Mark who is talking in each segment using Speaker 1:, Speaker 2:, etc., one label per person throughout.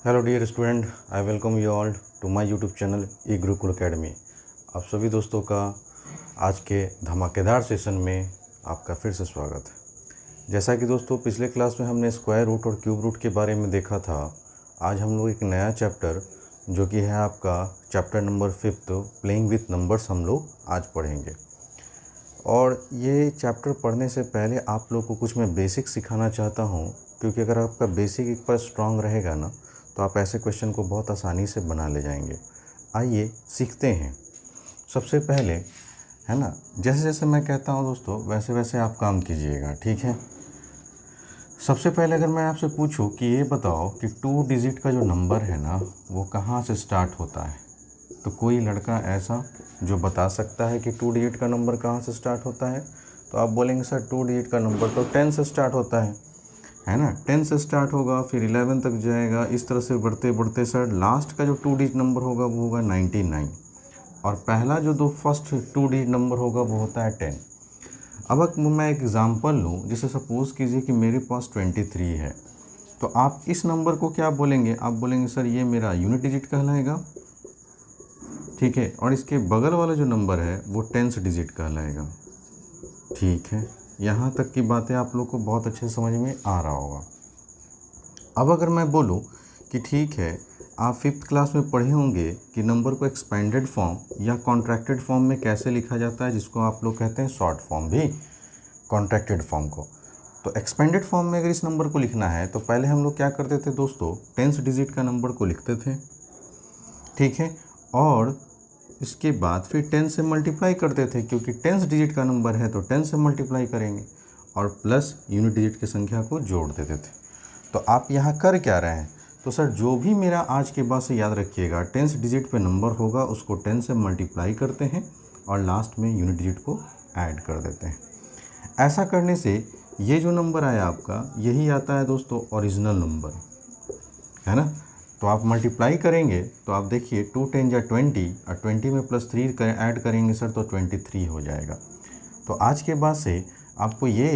Speaker 1: Hello dear student, I welcome you all to my YouTube channel E Gurukul academy. आप सभी दोस्तों का आज के धमाकेदार सेशन में आपका फिर से स्वागत है। जैसा कि दोस्तों पिछले क्लास में हमने स्क्वायर रूट और क्यूब रूट के बारे में देखा था, आज हम लोग एक नया चैप्टर जो कि है आपका chapter number 5 playing with numbers हम लोग आज पढ़ेंगे। और ये चैप्टर पढ़ने से पहले आप लोग को कुछ मैं बेसिक सिखाना चाहता हूँ, क्योंकि अगर आपका बेसिक एक बार स्ट्रांग रहेगा ना तो आप ऐसे क्वेश्चन को बहुत आसानी से बना ले जाएंगे। आइए सीखते हैं। सबसे पहले है ना, जैसे जैसे मैं कहता हूँ दोस्तों वैसे वैसे आप काम कीजिएगा, ठीक है। सबसे पहले अगर मैं आपसे पूछूं कि ये बताओ कि 2 डिजिट का जो नंबर है ना वो कहाँ से स्टार्ट होता है, तो कोई लड़का ऐसा जो बता सकता है कि 2 डिजिट का नंबर कहाँ से स्टार्ट होता है? तो आप बोलेंगे सर 2 डिजिट का नंबर तो 10 से स्टार्ट होता है ना। 10 से स्टार्ट होगा, फिर 11 तक जाएगा, इस तरह से बढ़ते बढ़ते सर लास्ट का जो 2 डिजिट नंबर होगा वो होगा 99, और पहला जो फर्स्ट 2 डिजिट नंबर होगा वो होता है 10। अब मैं एक एग्ज़ाम्पल लूँ, जैसे सपोज़ कीजिए कि मेरे पास 23 है, तो आप इस नंबर को क्या बोलेंगे? आप बोलेंगे सर ये मेरा यूनिट डिजिट कहलाएगा, ठीक है, और इसके बगल वाला जो नंबर है वो 10th डिजिट कहलाएगा, ठीक है। यहाँ तक की बातें आप लोग को बहुत अच्छे समझ में आ रहा होगा। अब अगर मैं बोलूँ कि ठीक है, आप 5th क्लास में पढ़े होंगे कि नंबर को एक्सपेंडेड फॉर्म या कॉन्ट्रैक्टेड फॉर्म में कैसे लिखा जाता है, जिसको आप लोग कहते हैं शॉर्ट फॉर्म भी, कॉन्ट्रैक्टेड फॉर्म को। तो एक्सपेंडेड फॉर्म में अगर इस नंबर को लिखना है तो पहले हम लोग क्या करते थे दोस्तों, 10th डिजिट का नंबर को लिखते थे, ठीक है, और इसके बाद फिर 10 से मल्टीप्लाई करते थे, क्योंकि 10th डिजिट का नंबर है तो 10 से मल्टीप्लाई करेंगे, और प्लस यूनिट डिजिट की संख्या को जोड़ देते थे। तो आप यहाँ कर क्या रहे हैं? तो सर जो भी मेरा आज के बाद से याद रखिएगा 10th डिजिट पे नंबर होगा उसको 10 से मल्टीप्लाई करते हैं और लास्ट में यूनिट डिजिट को ऐड कर देते हैं। ऐसा करने से ये जो नंबर आया आपका यही आता है दोस्तों ओरिजिनल नंबर, है ना। तो आप मल्टीप्लाई करेंगे तो आप देखिए 2 10 या 20, और 20 में +3 ऐड करेंगे सर तो 23 हो जाएगा। तो आज के बाद से आपको ये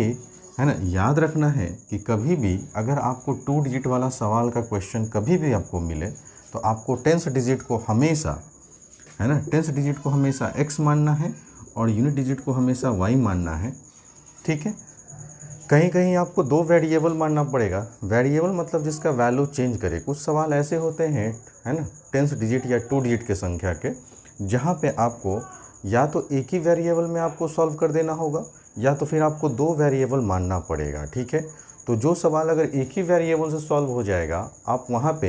Speaker 1: है ना याद रखना है कि कभी भी अगर आपको 2 डिजिट वाला सवाल का क्वेश्चन कभी भी आपको मिले तो आपको 10th डिजिट को हमेशा, है ना, 10th डिजिट को हमेशा x मानना है और यूनिट डिजिट को हमेशा y मानना है, ठीक है। कहीं कहीं आपको 2 वेरिएबल मानना पड़ेगा। वेरिएबल मतलब जिसका वैल्यू चेंज करे। कुछ सवाल ऐसे होते हैं, है ना, 10th डिजिट या 2 डिजिट के संख्या के, जहाँ पे आपको या तो एक ही वेरिएबल में आपको सॉल्व कर देना होगा या तो फिर आपको 2 वेरिएबल मानना पड़ेगा, ठीक है। तो जो सवाल अगर एक ही वेरिएबल से सॉल्व हो जाएगा, आप वहाँ पे,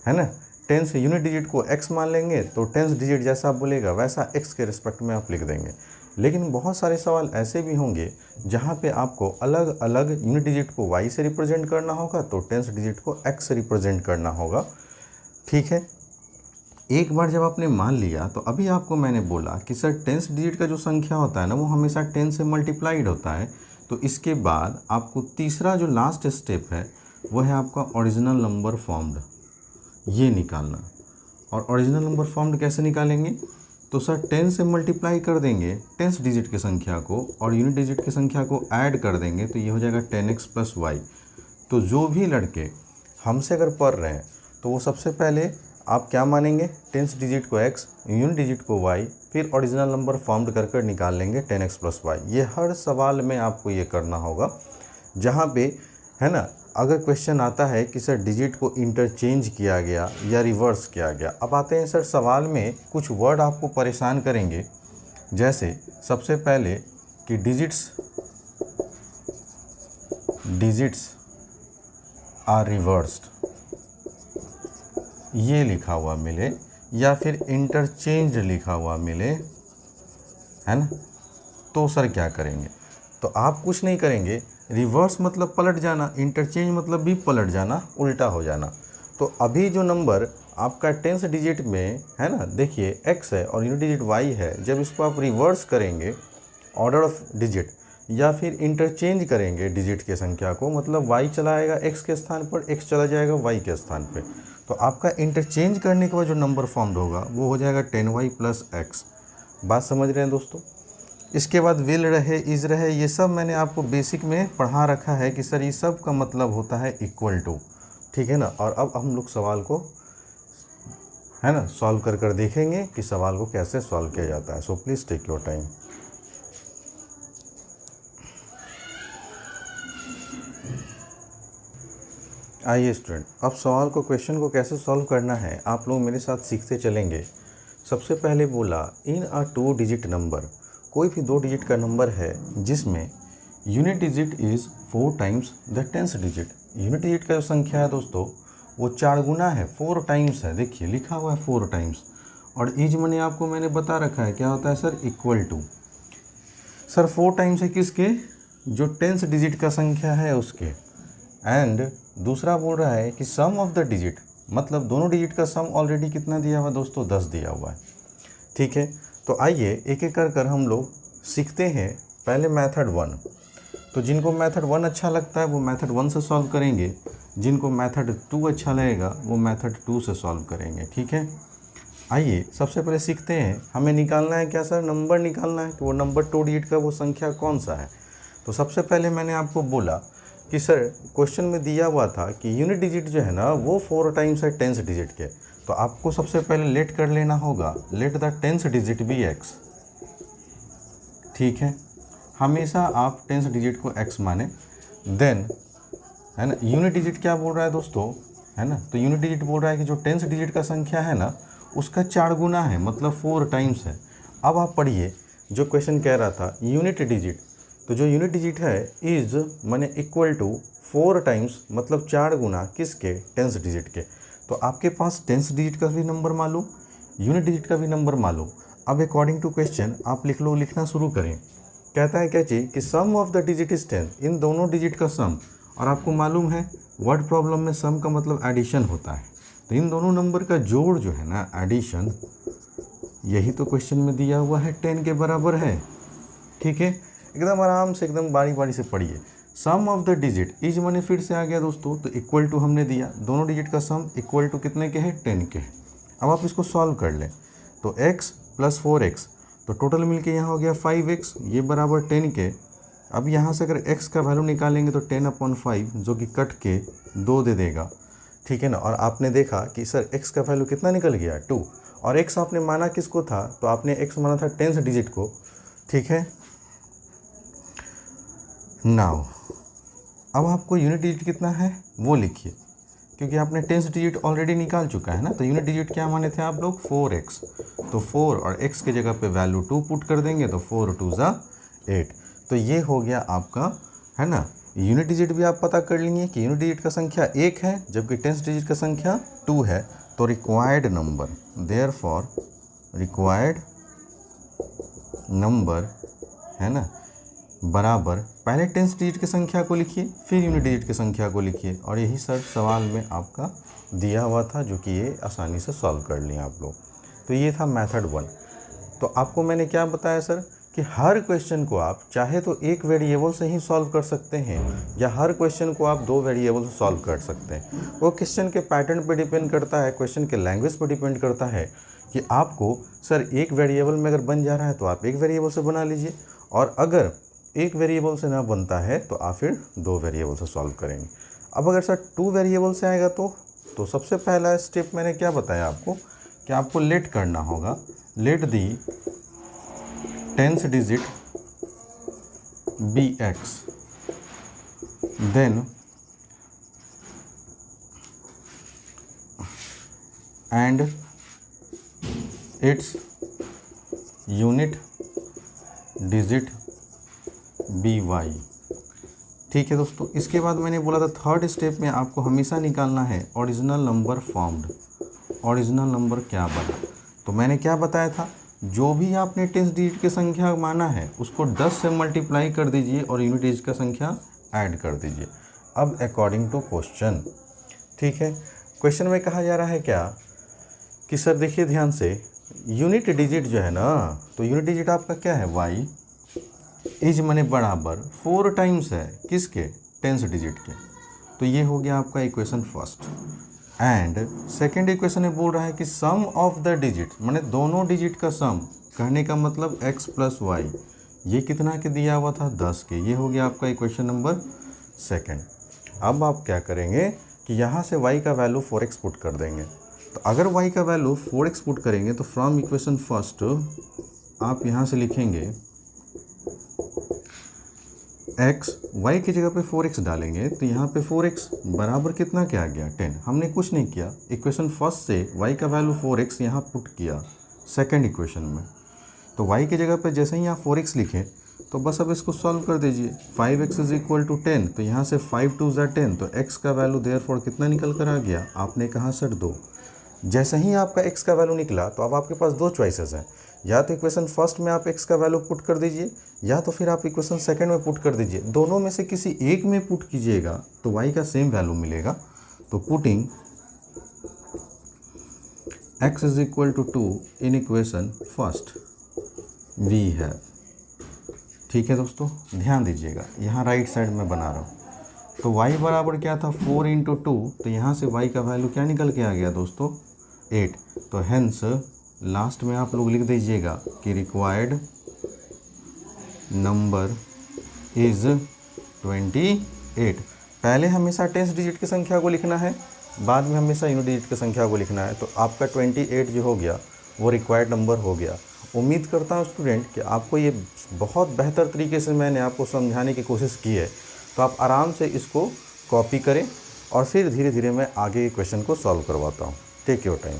Speaker 1: है ना, 10th यूनिट डिजिट को x मान लेंगे, तो 10th डिजिट जैसा आप बोलेगा वैसा x के रिस्पेक्ट में आप लिख देंगे। लेकिन बहुत सारे सवाल ऐसे भी होंगे जहाँ पे आपको अलग अलग यूनिट डिजिट को y से रिप्रेजेंट करना होगा तो 10th डिजिट को x से रिप्रेजेंट करना होगा, ठीक है। एक बार जब आपने मान लिया तो अभी आपको मैंने बोला कि सर 10th डिजिट का जो संख्या होता है ना वो हमेशा 10 से मल्टीप्लाइड होता है। तो इसके बाद आपको तीसरा जो लास्ट स्टेप है वो है आपका ओरिजिनल नंबर फॉर्म्ड, ये निकालना। और ओरिजिनल नंबर फॉर्म्ड कैसे निकालेंगे? तो सर 10 से मल्टीप्लाई कर देंगे 10th डिजिट की संख्या को और यूनिट डिजिट की संख्या को ऐड कर देंगे, तो ये हो जाएगा 10x + y। तो जो भी लड़के हमसे अगर पढ़ रहे हैं तो वो सबसे पहले आप क्या मानेंगे, 10th डिजिट को x, यूनिट डिजिट को y, फिर ओरिजिनल नंबर फॉर्म्ड कर कर निकाल लेंगे 10x + y। ये हर सवाल में आपको ये करना होगा, जहाँ पे, है ना, अगर क्वेश्चन आता है कि सर डिजिट को इंटरचेंज किया गया या रिवर्स किया गया। अब आते हैं सर सवाल में कुछ वर्ड आपको परेशान करेंगे, जैसे सबसे पहले कि डिजिट्स आर रिवर्स्ड, ये लिखा हुआ मिले या फिर इंटरचेंज लिखा हुआ मिले, है ना, तो सर क्या करेंगे? तो आप कुछ नहीं करेंगे, रिवर्स मतलब पलट जाना, इंटरचेंज मतलब भी पलट जाना, उल्टा हो जाना। तो अभी जो नंबर आपका 10th डिजिट में है ना, देखिए x है और यूनिट डिजिट y है, जब इसको आप रिवर्स करेंगे ऑर्डर ऑफ डिजिट या फिर इंटरचेंज करेंगे डिजिट के संख्या को, मतलब y चला आएगा x के स्थान पर, x चला जाएगा y के स्थान पे, तो आपका इंटरचेंज करने के बाद जो नंबर फॉर्म्ड होगा वो हो जाएगा 10y + x। बात समझ रहे हैं दोस्तों? इसके बाद विल रहे, इज रहे, ये सब मैंने आपको बेसिक में पढ़ा रखा है कि सर ये सब का मतलब होता है इक्वल टू। ठीक है ना। और अब हम लोग सवाल को है ना सॉल्व कर देखेंगे कि सवाल को कैसे सॉल्व किया जाता है। So please take your time. आइए स्टूडेंट, अब सवाल को क्वेश्चन को कैसे सॉल्व करना है आप लोग मेरे साथ सीखते चलेंगे। सबसे पहले बोला इन अ 2 डिजिट नंबर, कोई भी 2 डिजिट का नंबर है जिसमें unit digit is 4 times the 10th digit. Unit digit का जो संख्या है दोस्तों वो 4 गुना है, 4 टाइम्स है। देखिए लिखा हुआ है 4 टाइम्स। और इज मैंने बता रखा है क्या होता है sir, equal to. Sir 4 times है किसके, जो 10th डिजिट का संख्या है उसके। एंड दूसरा बोल रहा है कि सम ऑफ द डिजिट, मतलब दोनों डिजिट का सम ऑलरेडी कितना दिया हुआ है दोस्तों, 10 दिया हुआ है। ठीक है, तो आइए एक एक कर हम लोग सीखते हैं। पहले मेथड 1, तो जिनको मेथड 1 अच्छा लगता है वो मेथड 1 से सॉल्व करेंगे, जिनको मेथड 2 अच्छा लगेगा वो मेथड 2 से सॉल्व करेंगे। ठीक है, आइए सबसे पहले सीखते हैं। हमें निकालना है क्या सर, नंबर निकालना है कि वो नंबर 2 डिजिट का वो संख्या कौन सा है। तो सबसे पहले मैंने आपको बोला कि सर क्वेश्चन में दिया हुआ था कि यूनिट डिजिट जो है ना वो 4 टाइम्स है 10th डिजिट के। तो आपको सबसे पहले लेट कर लेना होगा, let the 10th digit be x। ठीक है, हमेशा आप 10th डिजिट को x माने। देन है ना, यूनिट डिजिट क्या बोल रहा है दोस्तों, है ना, तो यूनिट डिजिट बोल रहा है कि जो 10th डिजिट का संख्या है ना उसका 4 गुना है, मतलब 4 टाइम्स है। अब आप पढ़िए जो क्वेश्चन कह रहा था यूनिट डिजिट, तो जो यूनिट डिजिट है इज माने इक्वल टू 4 टाइम्स, मतलब 4 गुना किसके, 10th डिजिट के। तो आपके पास 10th डिजिट का भी नंबर मालूम, यूनिट डिजिट का भी नंबर मालूम। अब अकॉर्डिंग टू क्वेश्चन आप लिखना शुरू करें। कहता है क्या चीज़ कि सम ऑफ द डिजिट इज 10, इन दोनों डिजिट का सम। और आपको मालूम है वर्ड प्रॉब्लम में सम का मतलब एडिशन होता है, तो इन दोनों नंबर का जोड़ जो है ना एडिशन, यही तो क्वेश्चन में दिया हुआ है 10 के बराबर है। ठीक है, एकदम आराम से एकदम बारी बारी से पढ़िए। सम ऑफ द डिजिट इज माने फिर से आ गया दोस्तों, तो इक्वल टू हमने दिया, दोनों डिजिट का सम इक्वल टू कितने के है, 10 के। अब आप इसको सॉल्व कर लें, तो x + 4x, तो टोटल मिलके यहाँ हो गया 5x, ये बराबर 10 के। अब यहाँ से अगर x का वैल्यू निकालेंगे तो 10/5 जो कि कट के 2 दे देगा। ठीक है ना, और आपने देखा कि सर x का वैल्यू कितना निकल गया, 2। और x आपने माना किसको था, तो आपने x माना था 10th डिजिट को। ठीक है, नाउ अब आपको यूनिट डिजिट कितना है वो लिखिए, क्योंकि आपने 10th डिजिट ऑलरेडी निकाल चुका है ना। तो यूनिट डिजिट क्या माने थे आप लोग, 4x। तो 4 और x के जगह पे वैल्यू 2 पुट कर देंगे, तो 4 2 = 8। तो ये हो गया आपका, है ना। यूनिट डिजिट भी आप पता कर लेंगे कि यूनिट डिजिट का संख्या 1 है जबकि 10th डिजिट का संख्या 2 है। तो required number, therefore required number, है ना, बराबर पहले 10th डिजिट की संख्या को लिखिए फिर यूनिट डिजिट की संख्या को लिखिए। और यही सर सवाल में आपका दिया हुआ था, जो कि ये आसानी से सॉल्व कर लिया आप लोग। तो ये था मेथड 1। तो आपको मैंने क्या बताया सर कि हर क्वेश्चन को आप चाहे तो एक वेरिएबल से ही सॉल्व कर सकते हैं, या हर क्वेश्चन को आप 2 वेरिएबल से सॉल्व कर सकते हैं। वो क्वेश्चन के पैटर्न पे डिपेंड करता है, क्वेश्चन के लैंग्वेज पे डिपेंड करता है कि आपको सर एक वेरिएबल में अगर बन जा रहा है तो आप एक वेरिएबल से बना लीजिए, और अगर एक वेरिएबल से ना बनता है तो आप फिर 2 वेरिएबल से सॉल्व करेंगे। अब अगर सर 2 वेरिएबल से आएगा तो सबसे पहला स्टेप मैंने क्या बताया आपको कि आपको लेट करना होगा, let the 10th digit be x, then and its unit digit be y. ठीक है दोस्तों, इसके बाद मैंने बोला था थर्ड स्टेप में आपको हमेशा निकालना है original number formed. Original number क्या बना, तो मैंने क्या बताया था, जो भी आपने 10th डिजिट की संख्या माना है उसको 10 से मल्टीप्लाई कर दीजिए और यूनिट डिजिट का संख्या ऐड कर दीजिए। अब अकॉर्डिंग टू क्वेश्चन, ठीक है, क्वेश्चन में कहा जा रहा है क्या कि सर देखिए ध्यान से, यूनिट डिजिट जो है ना, तो यूनिट डिजिट आपका क्या है, y इज माने बराबर 4 टाइम्स है किसके, 10th डिजिट के। तो ये हो गया आपका equation first. And second equation में बोल रहा है कि सम ऑफ द डिजिट, माने दोनों डिजिट का सम, कहने का मतलब x + y, ये कितना के दिया हुआ था, 10 के। ये हो गया आपका इक्वेशन नंबर सेकेंड। अब आप क्या करेंगे कि कि यहाँ से y का वैल्यू 4x पुट कर देंगे। तो अगर y का वैल्यू 4x पुट करेंगे तो फ्रॉम इक्वेशन फर्स्ट आप यहाँ से लिखेंगे x, y की जगह पे 4x डालेंगे तो यहाँ पे 4x बराबर कितना क्या आ गया 10। हमने कुछ नहीं किया, इक्वेशन फर्स्ट से y का वैल्यू 4x यहाँ पुट किया सेकंड इक्वेशन में। तो y की जगह पे जैसे ही यहाँ 4x लिखें तो बस अब इसको सॉल्व कर दीजिए। 5x इज इक्वल टू 10, तो यहाँ से 5 2 ज़ा 10, तो x का वैल्यू देयरफॉर कितना निकल कर आ गया, आपने कहा सर 2। जैसे ही आपका x का वैल्यू निकला तो अब आपके पास दो चॉइसेस हैं, या तो इक्वेशन फर्स्ट में आप x का वैल्यू पुट कर दीजिए या तो फिर आप इक्वेशन सेकंड में पुट कर दीजिए। दोनों में से किसी एक में पुट कीजिएगा तो y का सेम वैल्यू मिलेगा। तो putting x is equal to 2 in equation first we have. ठीक है दोस्तों, ध्यान दीजिएगा, यहाँ राइट साइड में बना रहा हूँ। तो y बराबर क्या था 4 इंटू 2, तो यहाँ से y का वैल्यू क्या निकल के आ गया दोस्तों 8। तो हेंस लास्ट में आप लोग लिख दीजिएगा कि रिक्वायर्ड नंबर इज़ 28। पहले हमेशा 10 डिजिट की संख्या को लिखना है, बाद में हमेशा यूनिट डिजिट की संख्या को लिखना है। तो आपका 28 जो हो गया वो रिक्वायर्ड नंबर हो गया। उम्मीद करता हूँ स्टूडेंट कि आपको ये बहुत बेहतर तरीके से मैंने आपको समझाने की कोशिश की है। तो आप आराम से इसको कॉपी करें और फिर धीरे धीरे मैं आगे के क्वेश्चन को सॉल्व करवाता हूँ। Take your time.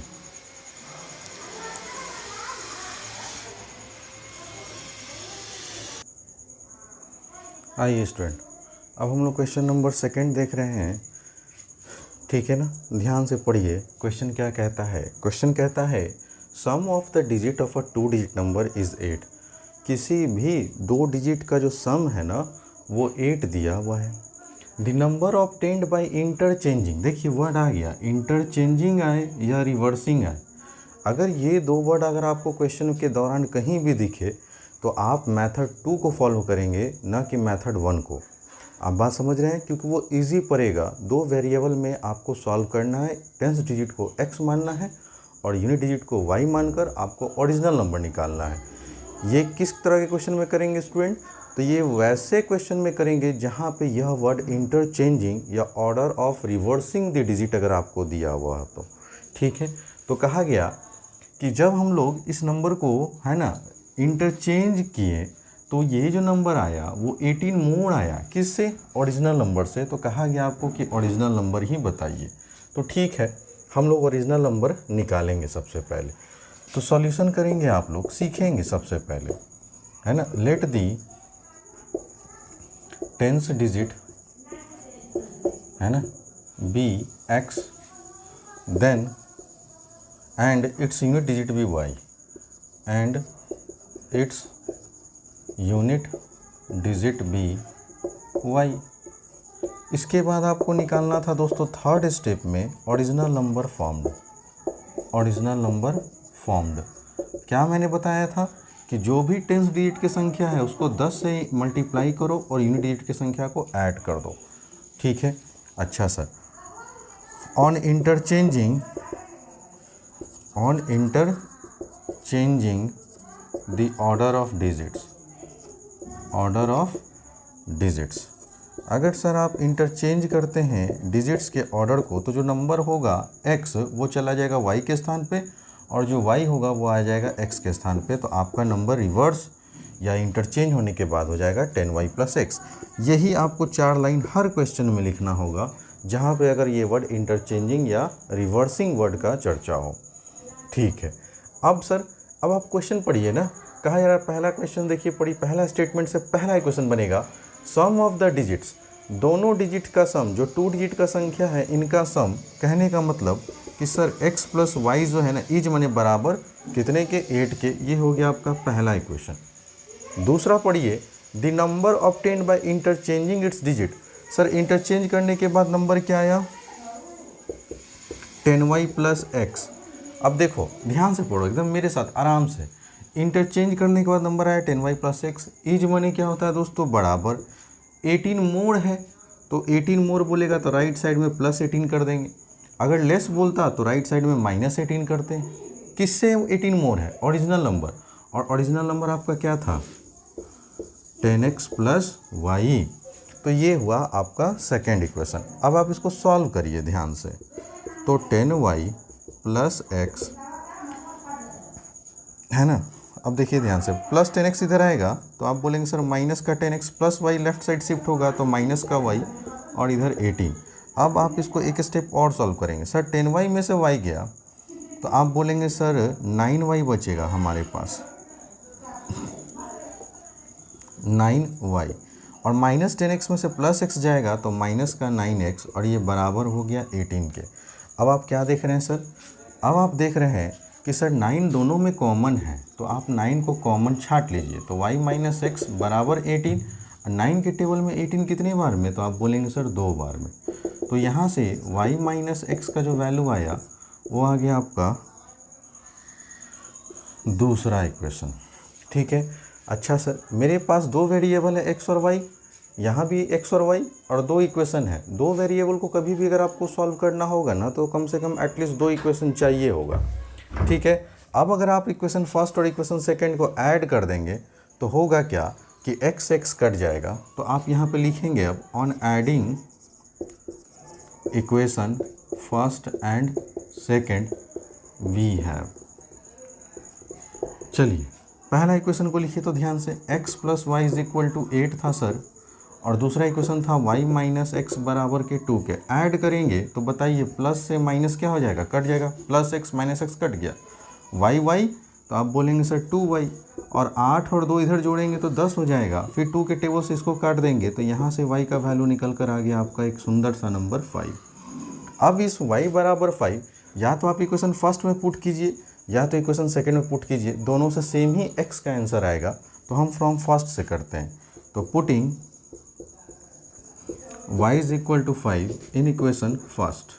Speaker 1: आइए स्टूडेंट, अब हम लोग क्वेश्चन नंबर सेकंड देख रहे हैं। ठीक है ना, ध्यान से पढ़िए। क्वेश्चन क्या कहता है? क्वेश्चन कहता है sum of the digit of a 2 digit number is 8। किसी भी 2 डिजिट का जो सम है ना वो 8 दिया हुआ है। The number obtained by interchanging, देखिए वर्ड आ गया, इंटरचेंजिंग आए या रिवर्सिंग आए। अगर ये दो वर्ड अगर आपको क्वेश्चन के दौरान कहीं भी दिखे तो आप मेथड 2 को फॉलो करेंगे, ना कि मेथड 1 को। आप बात समझ रहे हैं, क्योंकि वो इजी पड़ेगा। 2 वेरिएबल में आपको सॉल्व करना है, 10 डिजिट को x मानना है और यूनिट डिजिट को y मानकर आपको ओरिजिनल नंबर निकालना है। ये किस तरह के क्वेश्चन में करेंगे स्टूडेंट? तो ये वैसे क्वेश्चन में करेंगे जहाँ पे यह वर्ड इंटरचेंजिंग या order of reversing the digit अगर आपको दिया हुआ है तो। ठीक है, तो कहा गया कि जब हम लोग इस नंबर को है ना इंटरचेंज किए तो ये जो नंबर आया वो 18 मोड़ आया, किससे? ओरिजिनल नंबर से। तो कहा गया आपको कि ओरिजिनल नंबर ही बताइए। तो ठीक है, हम लोग ओरिजिनल नंबर निकालेंगे सबसे पहले। तो सॉल्यूशन करेंगे, आप लोग सीखेंगे सबसे पहले, है ना। लेट दी 10th डिजिट है ना be x, then and its unit digit be y and its unit digit be y। इसके बाद आपको निकालना था दोस्तों थर्ड स्टेप में original number formed. Original number formed क्या मैंने बताया था कि जो भी 10 डिजिट की संख्या है उसको 10 से मल्टीप्लाई करो और यूनिट डिजिट की संख्या को ऐड कर दो। ठीक है, अच्छा sir. On interchanging the order of digits, order of digits. अगर सर आप इंटरचेंज करते हैं डिजिट्स के ऑर्डर को तो जो नंबर होगा x वो चला जाएगा y के स्थान पे और जो y होगा वो आ जाएगा x के स्थान पे। तो आपका नंबर रिवर्स या इंटरचेंज होने के बाद हो जाएगा 10y + x। यही आपको 4 लाइन हर क्वेश्चन में लिखना होगा जहाँ पे अगर ये वर्ड इंटरचेंजिंग या रिवर्सिंग वर्ड का चर्चा हो। ठीक है, अब सर अब आप क्वेश्चन पढ़िए ना। कहा यार पहला क्वेश्चन देखिए, पढ़िए। पहला स्टेटमेंट से पहला क्वेश्चन बनेगा सम ऑफ द डिजिट्स, दोनों डिजिट का सम, जो 2 डिजिट का संख्या है इनका सम। कहने का मतलब कि सर x + y जो है ना इज माने बराबर कितने के? 8 के। ये हो गया आपका पहला इक्वेशन। दूसरा पढ़िए the number obtained by interchanging it's digit. Sir interchange करने के बाद नंबर क्या आया? 10y + x। अब देखो ध्यान से पढ़ो एकदम मेरे साथ आराम से। इंटरचेंज करने के बाद नंबर आया 10y + x। इज माने क्या होता है दोस्तों? बराबर 18 मोड़ है, तो 18 मोड़ बोलेगा तो राइट साइड में +18 कर देंगे। अगर लेस बोलता तो राइट साइड में -18 करते हैं। किससे 18 मोड़ है? Original number. और ओरिजिनल नंबर आपका क्या था? 10x + y। तो ये हुआ आपका सेकेंड इक्वेशन। अब आप इसको सॉल्व करिए ध्यान से। तो 10y प्लस एक्स है ना। अब देखिए ध्यान से, प्लस 10x इधर आएगा तो आप बोलेंगे सर माइनस का 10x plus y left side shift होगा तो माइनस का y और इधर 18। अब आप इसको एक स्टेप और सॉल्व करेंगे। सर 10y में से y गया तो आप बोलेंगे सर 9y बचेगा हमारे पास, 9y, और माइनस 10x में से प्लस x जाएगा तो माइनस का 9x और ये बराबर हो गया 18 के। अब आप क्या देख रहे हैं सर, अब आप देख रहे हैं कि सर 9 दोनों में कॉमन है तो आप 9 को कॉमन छाट लीजिए। तो y माइनस एक्स बराबर 18, 9 के टेबल में 18 कितने बार में, तो आप बोलेंगे सर 2 बार में। तो यहाँ से y माइनस एक्स का जो वैल्यू आया वो आ गया आपका दूसरा इक्वेशन। ठीक है। अच्छा सर मेरे पास दो वेरिएबल है x और y, यहाँ भी x और y और दो इक्वेशन है। दो वेरिएबल को कभी भी अगर आपको सॉल्व करना होगा ना तो कम से कम एटलीस्ट दो इक्वेशन चाहिए होगा। ठीक है। अब अगर आप इक्वेशन फर्स्ट और इक्वेशन सेकंड को ऐड कर देंगे तो होगा क्या कि x x कट जाएगा। तो आप यहाँ पे लिखेंगे अब on adding equation first and second we have. चलिए पहला इक्वेशन को लिखिए तो ध्यान से, x plus y is equal to 8 था सर, और दूसरा इक्वेशन था y माइनस एक्स बराबर के 2 के। ऐड करेंगे तो बताइए प्लस से माइनस क्या हो जाएगा, कट जाएगा, plus x minus x cut गया, y तो आप बोलेंगे सर 2y, और 8 और 2 इधर जोड़ेंगे तो 10 हो जाएगा। फिर 2 के टेबल से इसको काट देंगे तो यहाँ से y का वैल्यू निकल कर आ गया आपका एक सुंदर सा नंबर 5। अब इस y बराबर 5 या तो आप इक्वेशन फर्स्ट में पुट कीजिए या तो इक्वेशन सेकंड में पुट कीजिए, दोनों से सेम ही x का आंसर आएगा। तो हम फ्रॉम फर्स्ट से करते हैं। तो putting y is equal to 5 in equation first,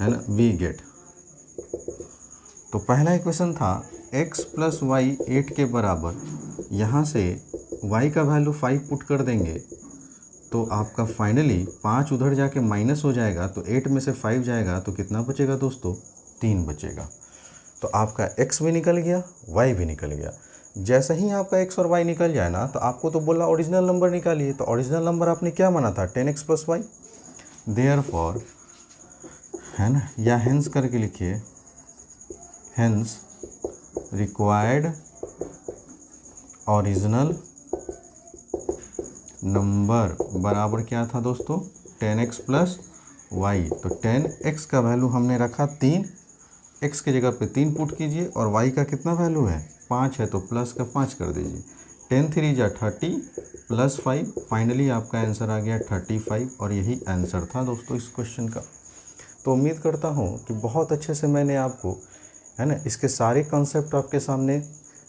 Speaker 1: है ना, वी गेट। तो पहला इक्वेशन था x प्लस वाई 8 के बराबर, यहाँ से y का वैल्यू 5 पुट कर देंगे तो आपका फाइनली 5 उधर जाके माइनस हो जाएगा, तो 8 में से 5 जाएगा तो कितना बचेगा दोस्तों, 3 बचेगा। तो आपका x भी निकल गया, y भी निकल गया। जैसे ही आपका x और y निकल जाए ना तो आपको तो बोला ओरिजिनल नंबर निकालिए। तो ओरिजिनल नंबर आपने क्या माना था, 10x प्लस वाई। देयरफॉर, है ना, या हेंस करके लिखिए, हेंस रिक्वायर्ड ओरिजिनल नंबर बराबर क्या था दोस्तों, 10x प्लस वाई। तो 10x का वैल्यू हमने रखा 3, x के जगह पे 3 पुट कीजिए, और y का कितना वैल्यू है, 5 है तो प्लस का 5 कर दीजिए। 10 3 जा 30 प्लस 5, फाइनली आपका आंसर आ गया 35, और यही आंसर था दोस्तों इस क्वेश्चन का। तो उम्मीद करता हूँ कि बहुत अच्छे से मैंने आपको, है ना, इसके सारे कॉन्सेप्ट आपके सामने,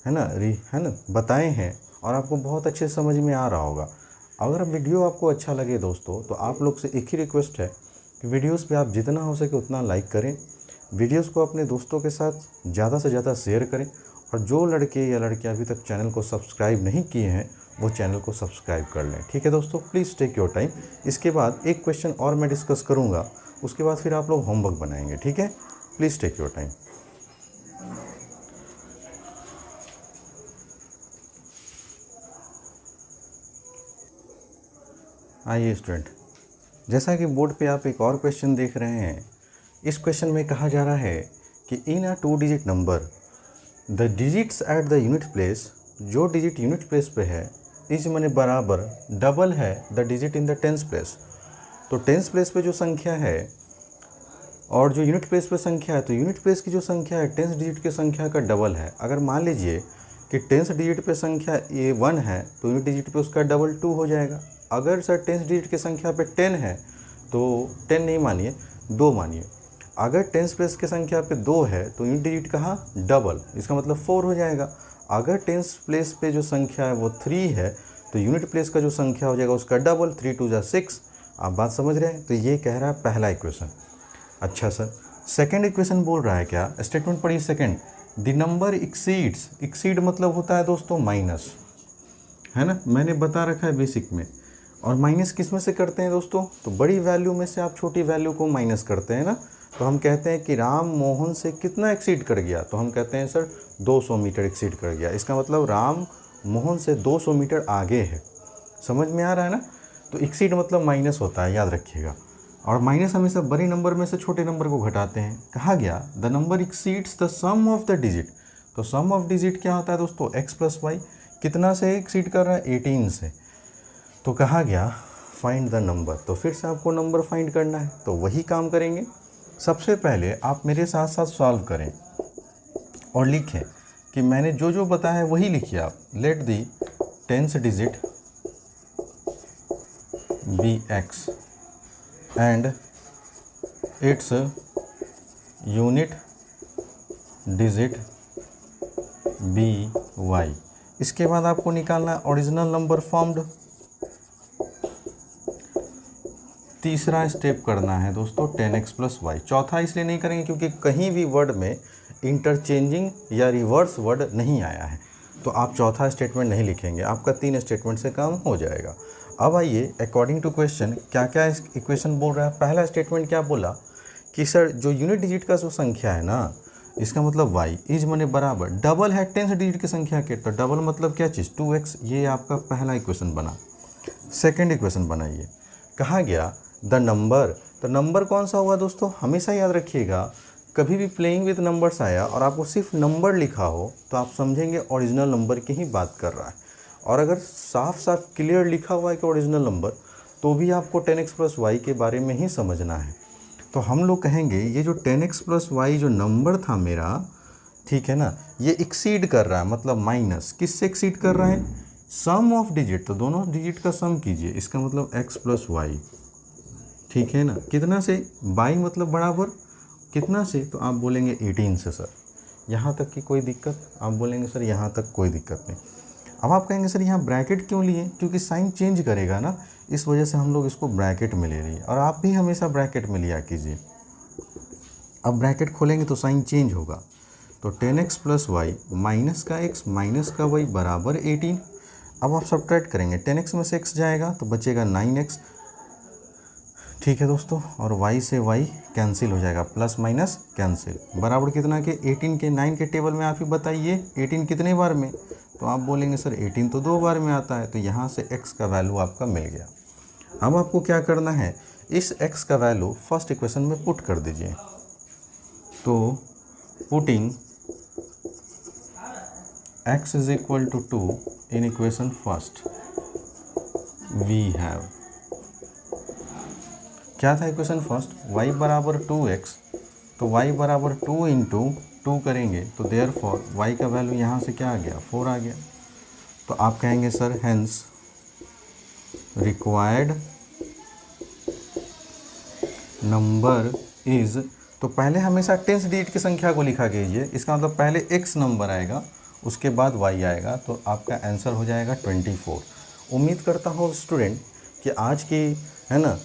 Speaker 1: है ना, बताए हैं और आपको बहुत अच्छे समझ में आ रहा होगा। अगर वीडियो आपको अच्छा लगे दोस्तों तो आप लोग से एक ही रिक्वेस्ट है कि वीडियोस पे आप जितना हो सके उतना लाइक करें, वीडियोस को अपने दोस्तों के साथ ज़्यादा से ज़्यादा शेयर करें, और जो लड़के या लड़कियां अभी तक चैनल को सब्सक्राइब नहीं किए हैं वो चैनल को सब्सक्राइब कर लें। ठीक है दोस्तों, प्लीज़ टेक योर टाइम। इसके बाद एक क्वेश्चन और मैं डिस्कस करूँगा, उसके बाद फिर आप लोग होमवर्क बनाएंगे। ठीक है, प्लीज़ टेक योर टाइम। आइए स्टूडेंट, जैसा कि बोर्ड पे आप एक और क्वेश्चन देख रहे हैं, इस क्वेश्चन में कहा जा रहा है कि इन अ 2 digit number the digits at the unit place, जो डिजिट यूनिट प्लेस पे है इस माने बराबर डबल है the digit in the tens place. तो टेंस प्लेस पे जो संख्या है और जो यूनिट प्लेस पे संख्या है, तो यूनिट प्लेस की जो संख्या है टेंस डिजिट की संख्या का डबल है। अगर मान लीजिए कि टेंस डिजिट पे संख्या ये 1 है तो यूनिट डिजिट पे उसका डबल 2 हो जाएगा। अगर सर टेंस डिजिट की संख्या पे 10 है तो 10 नहीं मानिए, 2 मानिए। अगर टेंस प्लेस की संख्या पे 2 है तो यूनिट डिजिट कहाँ, डबल, इसका मतलब 4 हो जाएगा। अगर टेंस प्लेस पे जो संख्या है वो 3 है तो यूनिट प्लेस का जो संख्या हो जाएगा उसका डबल, 3 2 जा 6। आप बात समझ रहे हैं। तो ये कह रहा है पहला इक्वेशन। अच्छा सर, सेकेंड इक्वेशन बोल रहा है क्या, स्टेटमेंट पढ़िए second, the number exceeds, exceed मतलब होता है दोस्तों माइनस, है ना, मैंने बता रखा है बेसिक में। और माइनस किस में से करते हैं दोस्तों, तो बड़ी वैल्यू में से आप छोटी वैल्यू को माइनस करते हैं ना। तो हम कहते हैं कि राम मोहन से कितना एक्सीड कर गया, तो हम कहते हैं सर 200 मीटर एक्सीड कर गया। इसका मतलब राम मोहन से 200 मीटर आगे है। समझ में आ रहा है ना। तो एक्सीड मतलब माइनस होता है, याद रखिएगा। और माइनस हमेशा बड़े नंबर में से छोटे नंबर को घटाते हैं। कहा गया the number exceeds the sum of the digit. तो सम ऑफ डिजिट क्या होता है दोस्तों, x प्लस वाई। कितना से एक्सीड कर रहा है, 18 से। तो कहा गया फाइंड द नंबर। तो फिर से आपको नंबर फाइंड करना है, तो वही काम करेंगे। सबसे पहले आप मेरे साथ साथ सॉल्व करें और लिखें कि मैंने जो जो बताया है वही लिखिए आप। Let the 10th digit be x and its unit digit be y. इसके बाद आपको निकालना है ओरिजिनल नंबर फॉर्म्ड। तीसरा स्टेप करना है दोस्तों 10x प्लस वाई। चौथा इसलिए नहीं करेंगे क्योंकि कहीं भी वर्ड में इंटरचेंजिंग या रिवर्स वर्ड नहीं आया है, तो आप चौथा स्टेटमेंट नहीं लिखेंगे, आपका 3 स्टेटमेंट से काम हो जाएगा। अब आइए अकॉर्डिंग टू क्वेश्चन क्या क्या इक्वेशन बोल रहा है। पहला स्टेटमेंट क्या बोला कि सर जो यूनिट डिजिट का जो संख्या है ना, इसका मतलब y इज मने बराबर डबल है 10th डिजिट की संख्या के। तो डबल मतलब क्या चीज़, 2x। ये आपका पहला इक्वेशन बना। सेकेंड इक्वेशन बनाइए। कहा गया द नंबर। तो नंबर कौन सा हुआ दोस्तों, हमेशा याद रखिएगा, कभी भी प्लेइंग विद नंबर्स आया और आपको सिर्फ नंबर लिखा हो तो आप समझेंगे ओरिजिनल नंबर की ही बात कर रहा है। और अगर साफ साफ क्लियर लिखा हुआ है कि ओरिजिनल नंबर, तो भी आपको 10x प्लस वाई के बारे में ही समझना है। तो हम लोग कहेंगे ये जो 10x प्लस वाई जो नंबर था मेरा, ठीक है ना, ये एक्सीड कर रहा है, मतलब माइनस किससे एक्सीड कर रहा है, सम ऑफ डिजिट। तो दोनों डिजिट का सम कीजिए, इसका मतलब x प्लस वाई, ठीक है ना। कितना से, बाई मतलब बराबर कितना से, तो आप बोलेंगे 18 से। सर यहाँ तक की कोई दिक्कत, आप बोलेंगे सर यहाँ तक कोई दिक्कत नहीं। अब आप कहेंगे सर यहाँ ब्रैकेट क्यों लिए, क्योंकि साइन चेंज करेगा ना, इस वजह से हम लोग इसको ब्रैकेट में ले लिए। और आप भी हमेशा ब्रैकेट में लिया कीजिए। अब ब्रैकेट खोलेंगे तो साइन चेंज होगा। तो 10x प्लस वाई माइनस का x माइनस का वाई बराबर 18। अब आप सब्ट्रैक्ट करेंगे, 10x में से x जाएगा तो बचेगा 9x, ठीक है दोस्तों। और y से y कैंसिल हो जाएगा, प्लस माइनस कैंसिल, बराबर कितना के 18 के। 9 के टेबल में आप ही बताइए 18 कितने बार में, तो आप बोलेंगे सर 18 तो 2 बार में आता है। तो यहाँ से x का वैल्यू आपका मिल गया। अब आपको क्या करना है, इस x का वैल्यू फर्स्ट इक्वेशन में पुट कर दीजिए। तो putting x is equal to 2 in equation first we have, क्या था इक्वेशन फर्स्ट, y बराबर 2x। तो y बराबर 2 इंटू 2 करेंगे तो देयरफॉर y का वैल्यू यहाँ से क्या आ गया, 4 आ गया। तो आप कहेंगे sir hence required number is, तो पहले हमेशा 10th डिजिट की संख्या को लिखा कीजिए। इसका मतलब पहले x नंबर आएगा उसके बाद y आएगा, तो आपका आंसर हो जाएगा 24। उम्मीद करता हूँ स्टूडेंट कि आज की है ना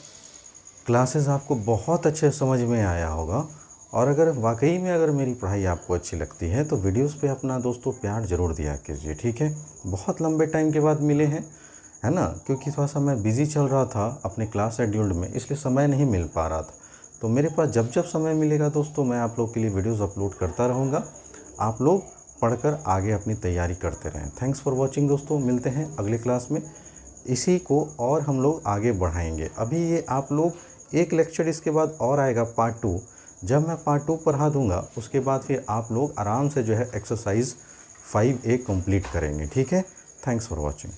Speaker 1: क्लासेस आपको बहुत अच्छे समझ में आया होगा। और अगर वाकई में अगर मेरी पढ़ाई आपको अच्छी लगती है तो वीडियोस पे अपना दोस्तों प्यार ज़रूर दिया कीजिए, ठीक है। बहुत लंबे टाइम के बाद मिले हैं, है ना, क्योंकि थोड़ा सा मैं बिज़ी चल रहा था अपने क्लास शेड्यूल्ड में, इसलिए समय नहीं मिल पा रहा था। तो मेरे पास जब जब समय मिलेगा दोस्तों मैं आप लोग के लिए वीडियोज़ अपलोड करता रहूँगा। आप लोग पढ़कर आगे अपनी तैयारी करते रहें। थैंक्स फॉर वॉचिंग दोस्तों, मिलते हैं अगले क्लास में। इसी को और हम लोग आगे बढ़ाएंगे। अभी ये आप लोग एक लेक्चर इसके बाद और आएगा पार्ट 2। जब मैं पार्ट 2 पढ़ा दूंगा उसके बाद फिर आप लोग आराम से जो है एक्सरसाइज 5A कंप्लीट करेंगे, ठीक है। Thanks for watching.